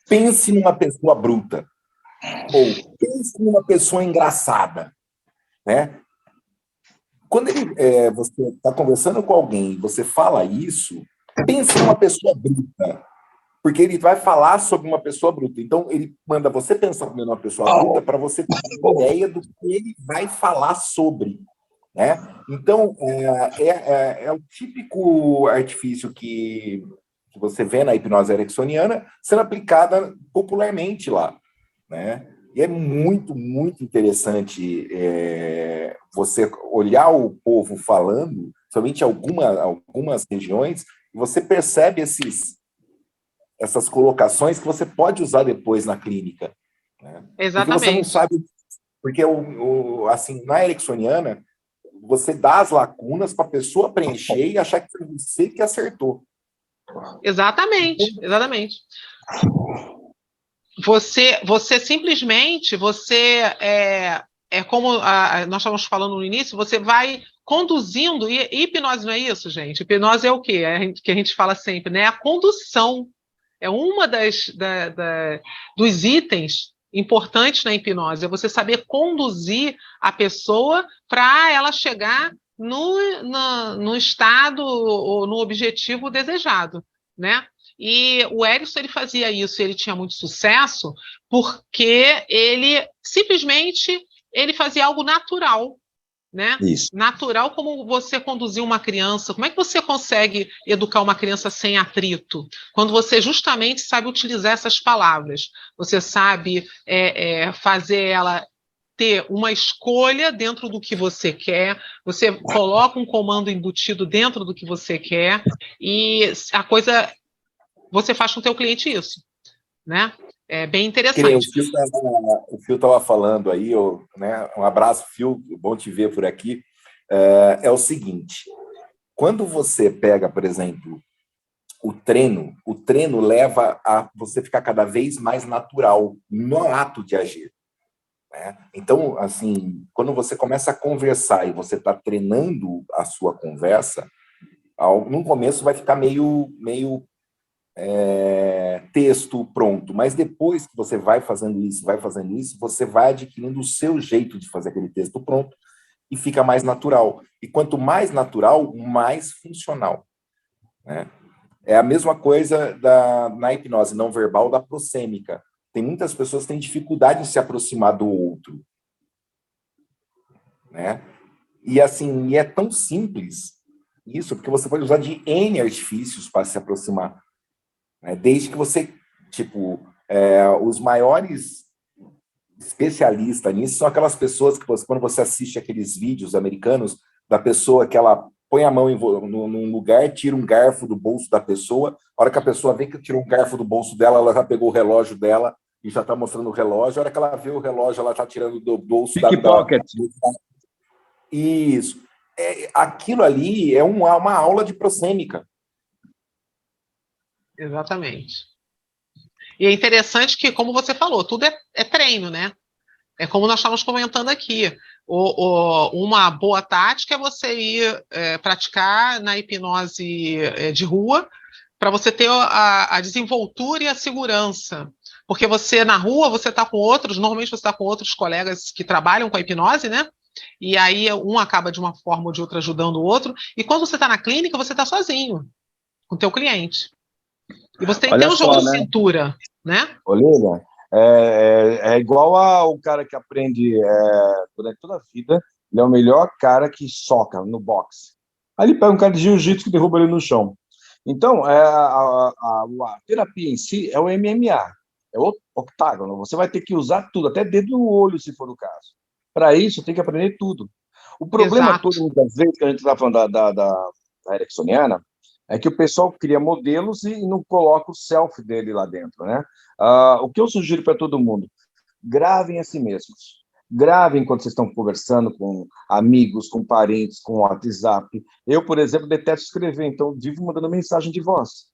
Speaker 5: pense numa pessoa bruta, ou pense numa pessoa engraçada, né? Quando você está conversando com alguém e você fala isso, pense numa pessoa bruta, porque ele vai falar sobre uma pessoa bruta. Então, ele manda você pensar numa pessoa bruta para você ter uma ideia do que ele vai falar sobre. Né? Então, é o típico artifício que você vê na hipnose ericksoniana sendo aplicada popularmente lá. Né? E é muito, muito interessante você olhar o povo falando, somente algumas regiões, e você percebe essas colocações que você pode usar depois na clínica. Né?
Speaker 2: Exatamente.
Speaker 5: Porque você não sabe... Porque, assim, na ericksoniana, você dá as lacunas para a pessoa preencher e achar que foi você que acertou.
Speaker 2: Exatamente. Você simplesmente, como nós estávamos falando no início, você vai conduzindo, e hipnose não é isso, gente? Hipnose é o quê? Que a gente fala sempre, né? A condução. É uma dos itens importantes na hipnose, é você saber conduzir a pessoa para ela chegar no estado ou no objetivo desejado, né? E o Erickson, ele fazia isso, ele tinha muito sucesso porque ele simplesmente fazia algo natural, né?
Speaker 4: Isso.
Speaker 2: Natural, como você conduzir uma criança. Como é que você consegue educar uma criança sem atrito? Quando você justamente sabe utilizar essas palavras. Você sabe fazer ela ter uma escolha dentro do que você quer, você coloca um comando embutido dentro do que você quer, e você faz com o teu cliente isso, né? É bem interessante.
Speaker 5: O Fio estava falando aí, né? Um abraço, Fio, bom te ver por aqui. É o seguinte: quando você pega, por exemplo, o treino leva a você ficar cada vez mais natural no ato de agir. Né? Então, assim, quando você começa a conversar e você está treinando a sua conversa, no começo vai ficar meio texto pronto, mas depois que você vai fazendo isso, você vai adquirindo o seu jeito de fazer aquele texto pronto e fica mais natural. E quanto mais natural, mais funcional, né? É a mesma coisa na hipnose não verbal da prosêmica. Tem muitas pessoas que têm dificuldade em se aproximar do outro, né? E assim, é tão simples isso, porque você pode usar de N artifícios para se aproximar, né? Desde que você, os maiores especialistas nisso são aquelas pessoas que, quando você assiste aqueles vídeos americanos da pessoa que ela põe a mão num lugar, tira um garfo do bolso da pessoa, a hora que a pessoa vê que tirou um garfo do bolso dela, ela já pegou o relógio dela e já está mostrando o relógio, a hora que ela vê o relógio, ela está tirando do bolso
Speaker 4: Pickpocket.
Speaker 5: Isso. Aquilo ali é uma aula de prosêmica.
Speaker 2: Exatamente. E é interessante que, como você falou, tudo é treino, né? É como nós estávamos comentando aqui. Uma boa tática é você ir praticar na hipnose de rua para você ter a desenvoltura e a segurança. Porque você, na rua, você está com outros, normalmente você está com outros colegas que trabalham com a hipnose, né? E aí um acaba de uma forma ou de outra ajudando o outro. E quando você está na clínica, você está sozinho com o teu cliente. E você tem que ter um jogo de cintura, né?
Speaker 4: Olívia, é igual ao cara que aprende durante toda a vida, ele é o melhor cara que soca no boxe. Aí ele pega um cara de jiu-jitsu que derruba ele no chão. Então, a terapia em si é o MMA, é o octágono. Você vai ter que usar tudo, até dedo no olho, se for o caso. Para isso, tem que aprender tudo. O problema todo, muitas vezes, que a gente está falando da ericksoniana, é que o pessoal cria modelos e não coloca o self dele lá dentro, né? O que eu sugiro para todo mundo? Gravem a si mesmos. Gravem enquanto vocês estão conversando com amigos, com parentes, com WhatsApp. Eu, por exemplo, detesto escrever, então vivo mandando mensagem de voz.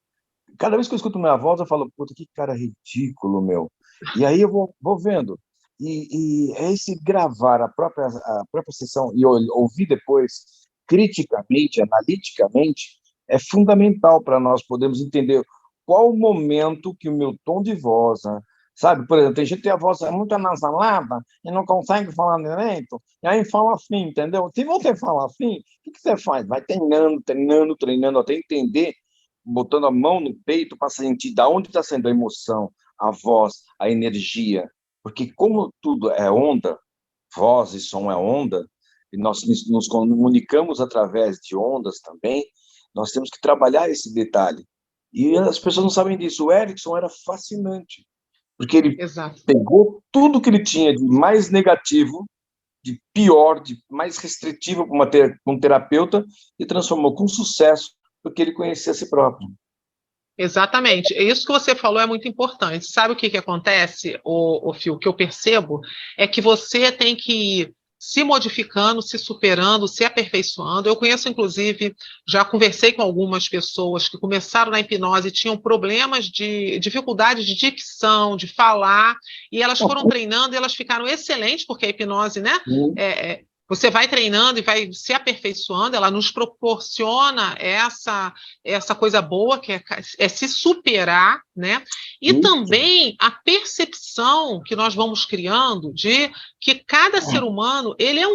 Speaker 4: Cada vez que eu escuto minha voz, eu falo, puta, que cara ridículo, meu. E aí eu vou vendo. E esse gravar a própria sessão e ouvir depois, criticamente, analiticamente, é fundamental para nós podermos entender qual o momento que o meu tom de voz, né? Sabe, por exemplo, tem gente que tem a voz muito anasalada e não consegue falar direito, e aí fala assim, entendeu? Se você fala assim, o que você faz? Vai treinando, até entender, botando a mão no peito para sentir de onde está sendo a emoção, a voz, a energia. Porque como tudo é onda, voz e som é onda, e nós nos comunicamos através de ondas também, nós temos que trabalhar esse detalhe. E as pessoas não sabem disso. O Erickson era fascinante, porque ele pegou tudo que ele tinha de mais negativo, de pior, de mais restritivo para um terapeuta e transformou com sucesso, porque ele conhecia a si próprio.
Speaker 2: Exatamente. Isso que você falou é muito importante. Sabe o que acontece, o Fio, que eu percebo? É que você tem que ir se modificando, se superando, se aperfeiçoando. Eu conheço, inclusive, já conversei com algumas pessoas que começaram na hipnose e tinham problemas de dificuldade de dicção, de falar, e elas foram treinando e elas ficaram excelentes, porque a hipnose, né? Você vai treinando e vai se aperfeiçoando, ela nos proporciona essa coisa boa, que é se superar, né? E também a percepção que nós vamos criando de que cada ser humano, ele é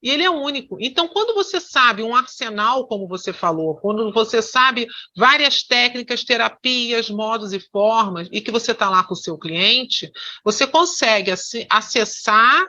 Speaker 2: e ele é único. Então, quando você sabe um arsenal, como você falou, quando você sabe várias técnicas, terapias, modos e formas, e que você está lá com o seu cliente, você consegue acessar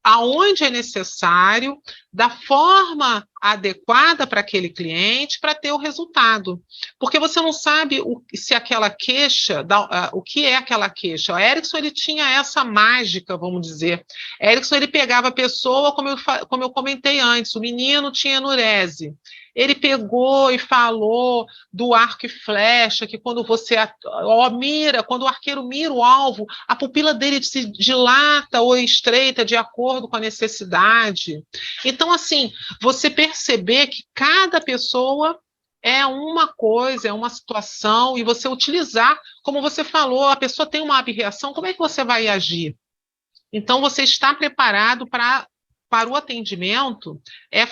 Speaker 2: aonde é necessário, da forma adequada para aquele cliente, para ter o resultado. Porque você não sabe se aquela queixa, o que é aquela queixa. O Erickson, ele tinha essa mágica, vamos dizer. Erickson, ele pegava a pessoa, como eu comentei antes, o menino tinha enurese. Ele pegou e falou do arco e flecha, que quando você mira, quando o arqueiro mira o alvo, a pupila dele se dilata ou estreita de acordo com a necessidade. Então, assim, você perceber que cada pessoa é uma coisa, é uma situação, e você utilizar, como você falou, a pessoa tem uma abreação, como é que você vai agir? Então, você está preparado para o atendimento, é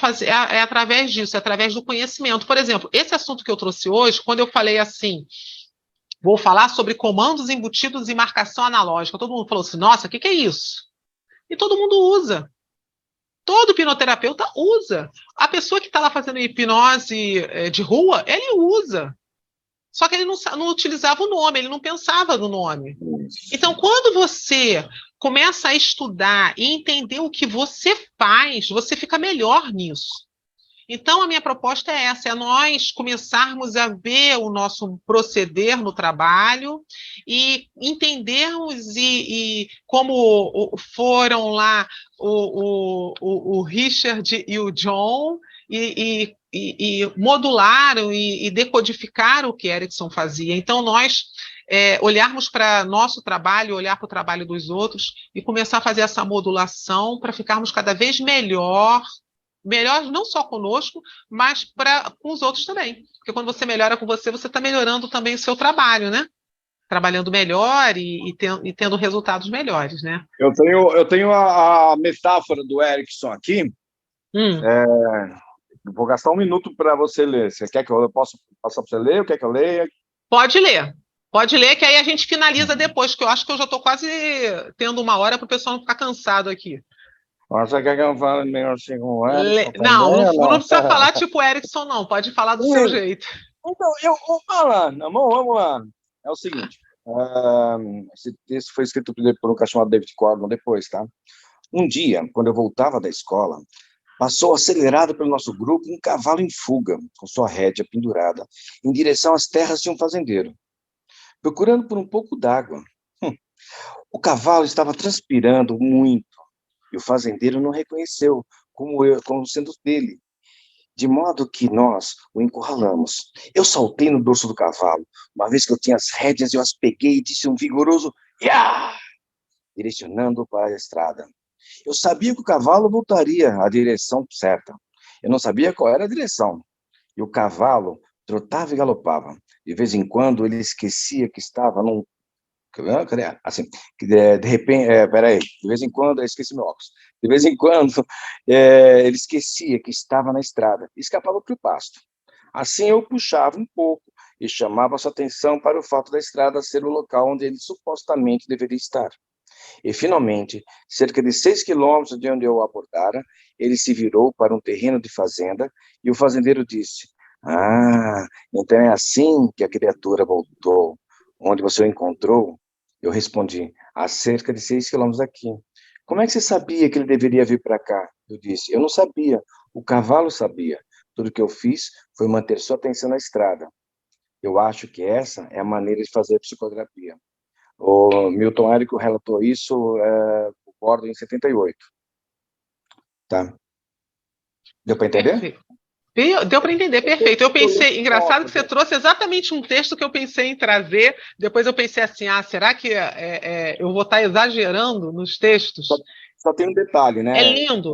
Speaker 2: através disso, é através do conhecimento. Por exemplo, esse assunto que eu trouxe hoje, quando eu falei assim, Vou falar sobre comandos embutidos e marcação analógica. Todo mundo falou assim, nossa, o que é isso? E todo mundo usa. Todo hipnoterapeuta usa. A pessoa que está lá fazendo hipnose de rua, ele usa. Só que ele não utilizava o nome, ele não pensava no nome. Então, quando você começa a estudar e entender o que você faz, você fica melhor nisso. Então, a minha proposta é essa, é nós começarmos a ver o nosso proceder no trabalho e entendermos e como foram lá o Richard e o John e modularam e decodificaram o que Erickson fazia. Então, nós olharmos para nosso trabalho, olhar para o trabalho dos outros e começar a fazer essa modulação para ficarmos cada vez melhor não só conosco, mas com os outros também. Porque quando você melhora com você, você está melhorando também o seu trabalho, né? Trabalhando melhor e tendo resultados melhores, né?
Speaker 4: Eu tenho a metáfora do Erickson aqui. Vou gastar um minuto para você ler. Você quer que eu possa passar para você ler? Ou quer que eu leia?
Speaker 2: Pode ler. Pode ler, que aí a gente finaliza depois, que eu acho que eu já estou quase tendo uma hora para o pessoal não ficar cansado aqui.
Speaker 4: Você quer que eu fale meio assim com o Erickson?
Speaker 2: Não precisa falar tipo Erickson, não. Pode falar do seu jeito.
Speaker 4: Então, vamos lá. É o seguinte, esse texto foi escrito por um cara chamado David Cordon depois, tá? Um dia, quando eu voltava da escola, passou acelerado pelo nosso grupo um cavalo em fuga, com sua rédea pendurada, em direção às terras de um fazendeiro, procurando por um pouco d'água. O cavalo estava transpirando muito, e o fazendeiro não reconheceu como sendo dele, de modo que nós o encurralamos. Eu saltei no dorso do cavalo, uma vez que eu tinha as rédeas, eu as peguei e disse um vigoroso "Iá!", direcionando-o para a estrada. Eu sabia que o cavalo voltaria à direção certa. Eu não sabia qual era a direção. E o cavalo trotava e galopava. De vez em quando, ele esquecia que estava num... Assim, de repente... peraí. De vez em quando... Eu esqueci meu óculos. De vez em quando, ele esquecia que estava na estrada e escapava para o pasto. Assim, eu puxava um pouco e chamava sua atenção para o fato da estrada ser o local onde ele supostamente deveria estar. E, finalmente, cerca de 6 quilômetros de onde eu o abordara, ele se virou para um terreno de fazenda e o fazendeiro disse: "Ah, então é assim que a criatura voltou. Onde você o encontrou?" Eu respondi: "A cerca de 6 quilômetros daqui." "Como é que você sabia que ele deveria vir para cá?" Eu disse: "Eu não sabia. O cavalo sabia. Tudo que eu fiz foi manter sua atenção na estrada." Eu acho que essa é a maneira de fazer psicoterapia. O Milton Érico relatou isso por Gordon em 78. Tá? Deu para entender?
Speaker 2: Perfeito. Deu para entender, perfeito. Eu pensei, engraçado que você trouxe exatamente um texto que eu pensei em trazer, depois eu pensei assim, será que eu vou estar exagerando nos textos?
Speaker 4: Só tem um detalhe, né?
Speaker 2: É lindo.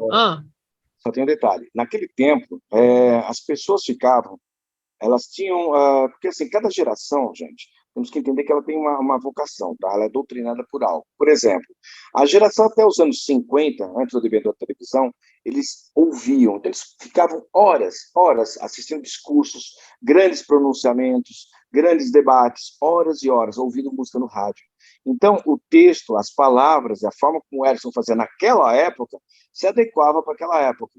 Speaker 4: Só tem um detalhe. Naquele tempo, as pessoas ficavam, elas tinham... porque, assim, cada geração, gente, temos que entender que ela tem uma vocação, tá? Ela é doutrinada por algo. Por exemplo, a geração até os anos 50, antes do advento da televisão, eles ouviam, então eles ficavam horas assistindo discursos, grandes pronunciamentos, grandes debates, horas e horas, ouvindo música no rádio. Então, o texto, as palavras, a forma como o Erickson fazia naquela época, se adequava para aquela época.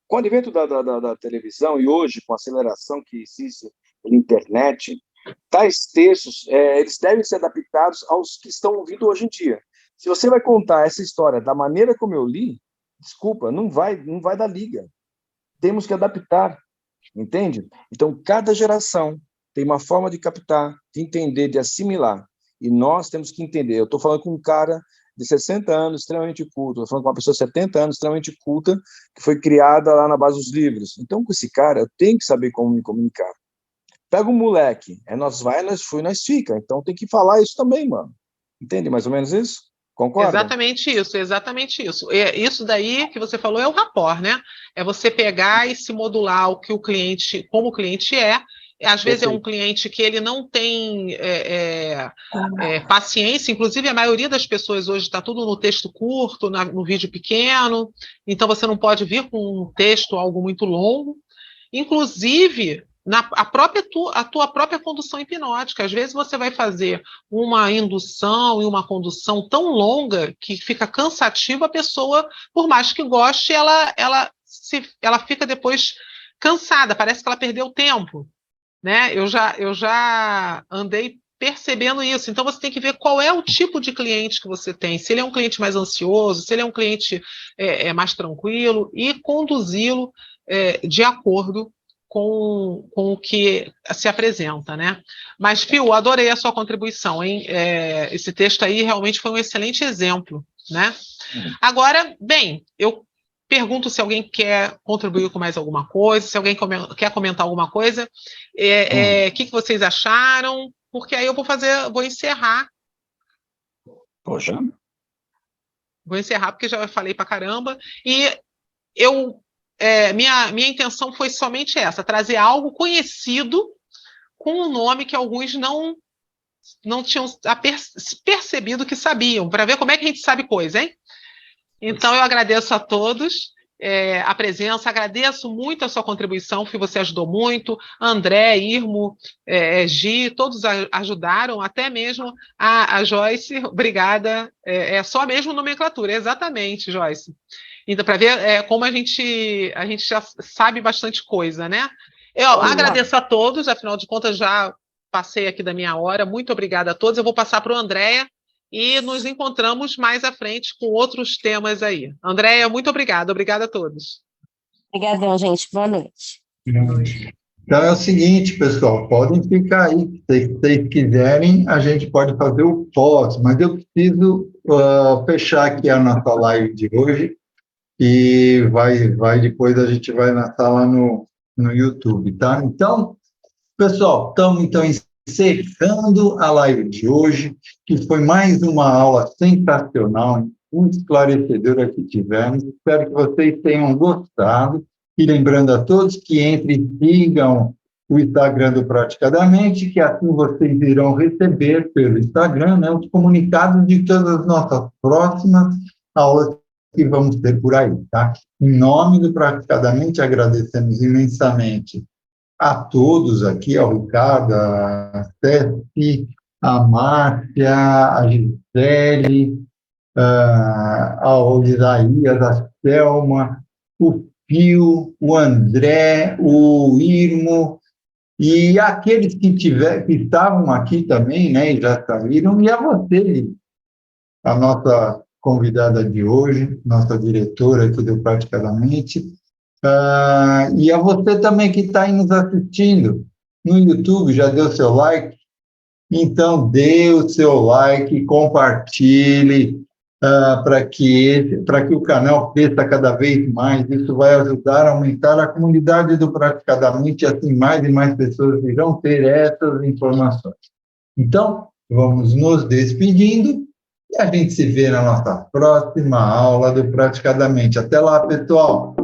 Speaker 4: Com o advento da televisão e hoje, com a aceleração que existe pela internet, tais textos, eles devem ser adaptados aos que estão ouvindo hoje em dia. Se você vai contar essa história da maneira como eu li, desculpa, não vai dar liga. Temos que adaptar, entende? Então, cada geração tem uma forma de captar, de entender, de assimilar. E nós temos que entender. Eu estou falando com um cara de 60 anos, extremamente culto. Estou falando com uma pessoa de 70 anos, extremamente culta, que foi criada lá na base dos livros. Então, com esse cara, eu tenho que saber como me comunicar. Pega um moleque, nós vai, nós fui, nós fica. Então, tem que falar isso também, mano. Entende mais ou menos isso? Concorda?
Speaker 2: Exatamente isso, exatamente isso. Isso daí que você falou é o rapport, né? É você pegar e se modular o que o cliente, como o cliente é. Às vezes é um cliente que ele não tem paciência, inclusive a maioria das pessoas hoje está tudo no texto curto, no vídeo pequeno, então você não pode vir com um texto, algo muito longo. Inclusive, a tua própria condução hipnótica. Às vezes você vai fazer uma indução e uma condução tão longa que fica cansativa, a pessoa, por mais que goste, ela fica depois cansada, parece que ela perdeu tempo, né? Eu já andei percebendo isso. Então você tem que ver qual é o tipo de cliente que você tem. Se ele é um cliente mais ansioso, se ele é um cliente mais tranquilo, e conduzi-lo de acordo com o que se apresenta, né? Mas, Phil, adorei a sua contribuição, hein? Esse texto aí realmente foi um excelente exemplo, né? Agora, bem, eu pergunto se alguém quer contribuir com mais alguma coisa, se alguém quer comentar alguma coisa, que vocês acharam, porque aí eu vou encerrar.
Speaker 4: Poxa.
Speaker 2: Vou encerrar porque já falei pra caramba, e minha intenção foi somente essa, trazer algo conhecido com um nome que alguns não tinham percebido que sabiam, para ver como é que a gente sabe coisa, hein? Então, eu agradeço a todos a presença, agradeço muito a sua contribuição, que você ajudou muito, André, Irmo, Gi, todos ajudaram, até mesmo a Joyce, obrigada, só mesmo nomenclatura, exatamente, Joyce. Então, para ver como a gente já sabe bastante coisa, né? Eu agradeço a todos, afinal de contas, já passei aqui da minha hora, muito obrigada a todos, eu vou passar para o Andréia, e nos encontramos mais à frente com outros temas aí. Andréia, muito obrigada a todos.
Speaker 6: Obrigadão, gente. Boa noite.
Speaker 1: Então é o seguinte, pessoal, podem ficar aí. Se vocês quiserem, a gente pode fazer o pós, mas eu preciso fechar aqui a nossa live de hoje, e depois a gente vai lançar lá no YouTube, tá? Então, pessoal, estamos então encerrando a live de hoje, que foi mais uma aula sensacional, muito esclarecedora que tivemos. Espero que vocês tenham gostado. E lembrando a todos que entrem e sigam o Instagram do Praticadamente, que assim vocês irão receber pelo Instagram, né, os comunicados de todas as nossas próximas aulas que vamos ter por aí, tá? Em nome do Praticadamente, agradecemos imensamente a todos aqui, ao Ricardo, a Ceci, a Márcia, a Gisele, ao Isaías, a Selma, o Pio, o André, o Irmo, e aqueles que estavam aqui também, né, e já saíram, e a você, a nossa convidada de hoje, nossa diretora aqui do Praticadamente, e a você também que está aí nos assistindo no YouTube, já deu seu like? Então, dê o seu like, compartilhe, para que o canal cresça cada vez mais. Isso vai ajudar a aumentar a comunidade do Praticadamente, e assim mais e mais pessoas irão ter essas informações. Então, vamos nos despedindo, e a gente se vê na nossa próxima aula do Praticadamente. Até lá, pessoal!